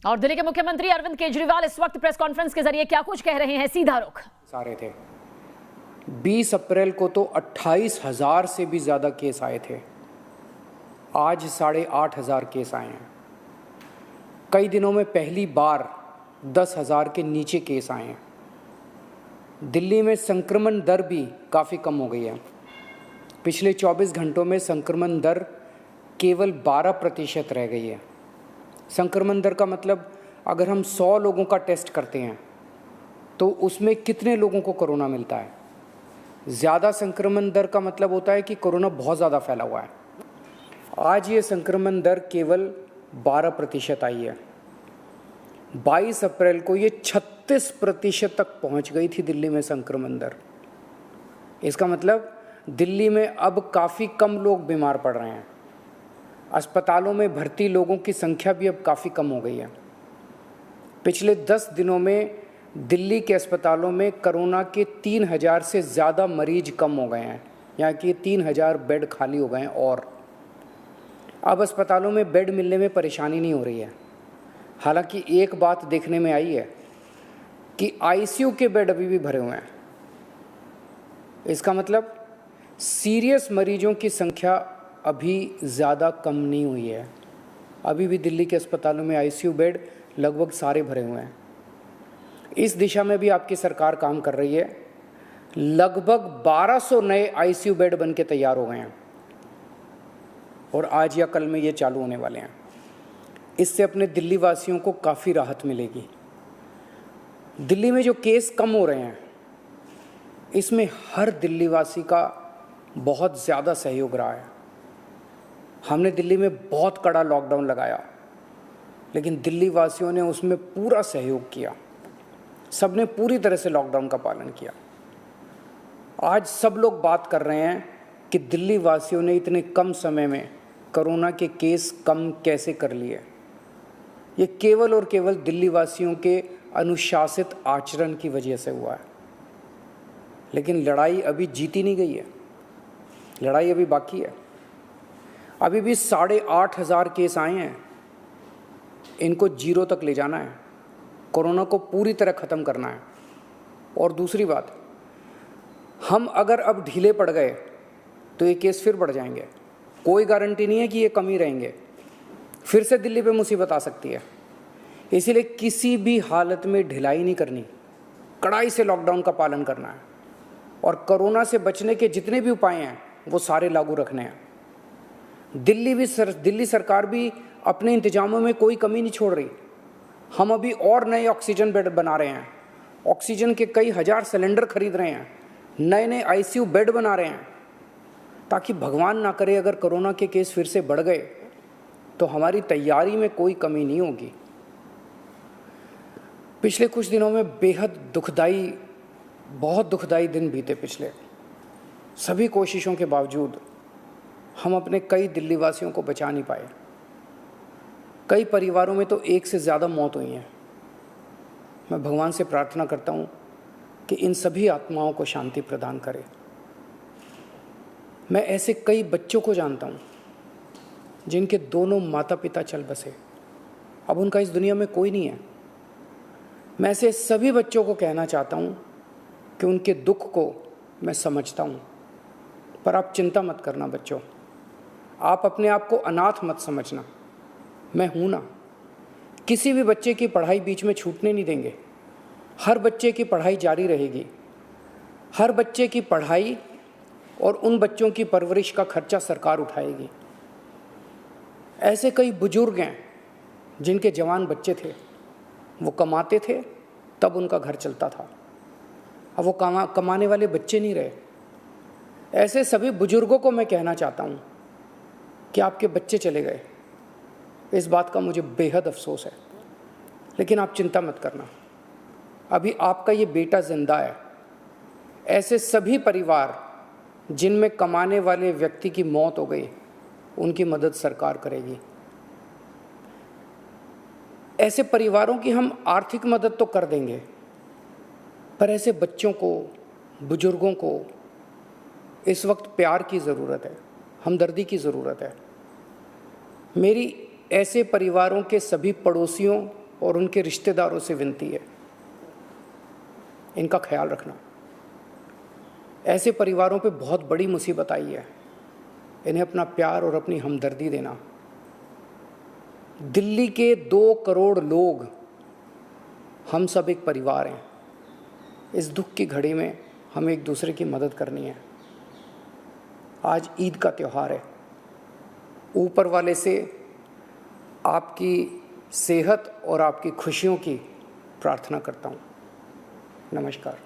और दिल्ली के मुख्यमंत्री अरविंद केजरीवाल इस वक्त प्रेस कॉन्फ्रेंस के जरिए क्या कुछ कह रहे हैं, सीधा रुख। सारे थे 20 अप्रैल को तो 28,000 से भी ज़्यादा केस आए थे। आज 8,500 केस आए हैं। कई दिनों में पहली बार 10,000 के नीचे केस आए हैं। दिल्ली में संक्रमण दर भी काफ़ी कम हो गई है। पिछले 24 घंटों में संक्रमण दर केवल 12% रह गई है। संक्रमण दर का मतलब अगर हम 100 लोगों का टेस्ट करते हैं तो उसमें कितने लोगों को कोरोना मिलता है। ज़्यादा संक्रमण दर का मतलब होता है कि कोरोना बहुत ज़्यादा फैला हुआ है। आज ये संक्रमण दर केवल 12% आई है। 22 अप्रैल को ये 36% तक पहुंच गई थी दिल्ली में संक्रमण दर। इसका मतलब दिल्ली में अब काफ़ी कम लोग बीमार पड़ रहे हैं। अस्पतालों में भर्ती लोगों की संख्या भी अब काफ़ी कम हो गई है। पिछले 10 दिनों में दिल्ली के अस्पतालों में कोरोना के 3,000 से ज़्यादा मरीज कम हो गए हैं, यहाँ कि 3,000 बेड खाली हो गए हैं। और अब अस्पतालों में बेड मिलने में परेशानी नहीं हो रही है। हालांकि एक बात देखने में आई है कि आईसीयू के बेड अभी भी भरे हुए हैं। इसका मतलब सीरियस मरीजों की संख्या अभी ज़्यादा कम नहीं हुई है। अभी भी दिल्ली के अस्पतालों में आईसीयू बेड लगभग सारे भरे हुए हैं। इस दिशा में भी आपकी सरकार काम कर रही है। लगभग 1200 नए आईसीयू बेड बन के तैयार हो गए हैं और आज या कल में ये चालू होने वाले हैं। इससे अपने दिल्ली वासियों को काफ़ी राहत मिलेगी। दिल्ली में जो केस कम हो रहे हैं इसमें हर दिल्ली वासी का बहुत ज़्यादा सहयोग रहा है। हमने दिल्ली में बहुत कड़ा लॉकडाउन लगाया, लेकिन दिल्ली वासियों ने उसमें पूरा सहयोग किया। सबने पूरी तरह से लॉकडाउन का पालन किया। आज सब लोग बात कर रहे हैं कि दिल्ली वासियों ने इतने कम समय में कोरोना के केस कम कैसे कर लिए। ये केवल और केवल दिल्ली वासियों के अनुशासित आचरण की वजह से हुआ है। लेकिन लड़ाई अभी जीती नहीं गई है। लड़ाई अभी बाकी है। अभी भी 8,500 केस आए हैं। इनको 0 तक ले जाना है। कोरोना को पूरी तरह ख़त्म करना है। और दूसरी बात, हम अगर अब ढीले पड़ गए तो ये केस फिर बढ़ जाएंगे। कोई गारंटी नहीं है कि ये कम ही रहेंगे। फिर से दिल्ली पे मुसीबत आ सकती है। इसीलिए किसी भी हालत में ढिलाई नहीं करनी, कड़ाई से लॉकडाउन का पालन करना है और कोरोना से बचने के जितने भी उपाय हैं वो सारे लागू रखने हैं। दिल्ली सरकार भी अपने इंतजामों में कोई कमी नहीं छोड़ रही। हम अभी और नए ऑक्सीजन बेड बना रहे हैं। ऑक्सीजन के कई हज़ार सिलेंडर खरीद रहे हैं। नए नए आईसीयू बेड बना रहे हैं, ताकि भगवान ना करे अगर कोरोना के केस फिर से बढ़ गए तो हमारी तैयारी में कोई कमी नहीं होगी। पिछले कुछ दिनों में बेहद बहुत दुखदाई दिन बीते। पिछले सभी कोशिशों के बावजूद हम अपने कई दिल्ली वासियों को बचा नहीं पाए। कई परिवारों में तो एक से ज़्यादा मौत हुई हैं। मैं भगवान से प्रार्थना करता हूँ कि इन सभी आत्माओं को शांति प्रदान करे। मैं ऐसे कई बच्चों को जानता हूँ जिनके दोनों माता पिता चल बसे, अब उनका इस दुनिया में कोई नहीं है। मैं ऐसे सभी बच्चों को कहना चाहता हूँ कि उनके दुख को मैं समझता हूँ, पर आप चिंता मत करना बच्चों। आप अपने आप को अनाथ मत समझना। मैं हूँ ना। किसी भी बच्चे की पढ़ाई बीच में छूटने नहीं देंगे। हर बच्चे की पढ़ाई जारी रहेगी। हर बच्चे की पढ़ाई और उन बच्चों की परवरिश का खर्चा सरकार उठाएगी। ऐसे कई बुजुर्ग हैं जिनके जवान बच्चे थे, वो कमाते थे तब उनका घर चलता था। अब वो कमाने वाले बच्चे नहीं रहे। ऐसे सभी बुजुर्गों को मैं कहना चाहता हूँ कि आपके बच्चे चले गए। इस बात का मुझे बेहद अफसोस है, लेकिन आप चिंता मत करना। अभी आपका ये बेटा जिंदा है। ऐसे सभी परिवार जिनमें कमाने वाले व्यक्ति की मौत हो गई, उनकी मदद सरकार करेगी। ऐसे परिवारों की हम आर्थिक मदद तो कर देंगे, पर ऐसे बच्चों को, बुजुर्गों को इस वक्त प्यार की ज़रूरत है, हमदर्दी की ज़रूरत है। मेरी ऐसे परिवारों के सभी पड़ोसियों और उनके रिश्तेदारों से विनती है, इनका ख्याल रखना। ऐसे परिवारों पे बहुत बड़ी मुसीबत आई है, इन्हें अपना प्यार और अपनी हमदर्दी देना। दिल्ली के 2 करोड़ लोग, हम सब एक परिवार हैं। इस दुख की घड़ी में हमें एक दूसरे की मदद करनी है। आज ईद का त्यौहार है। ऊपर वाले से आपकी सेहत और आपकी खुशियों की प्रार्थना करता हूँ। नमस्कार।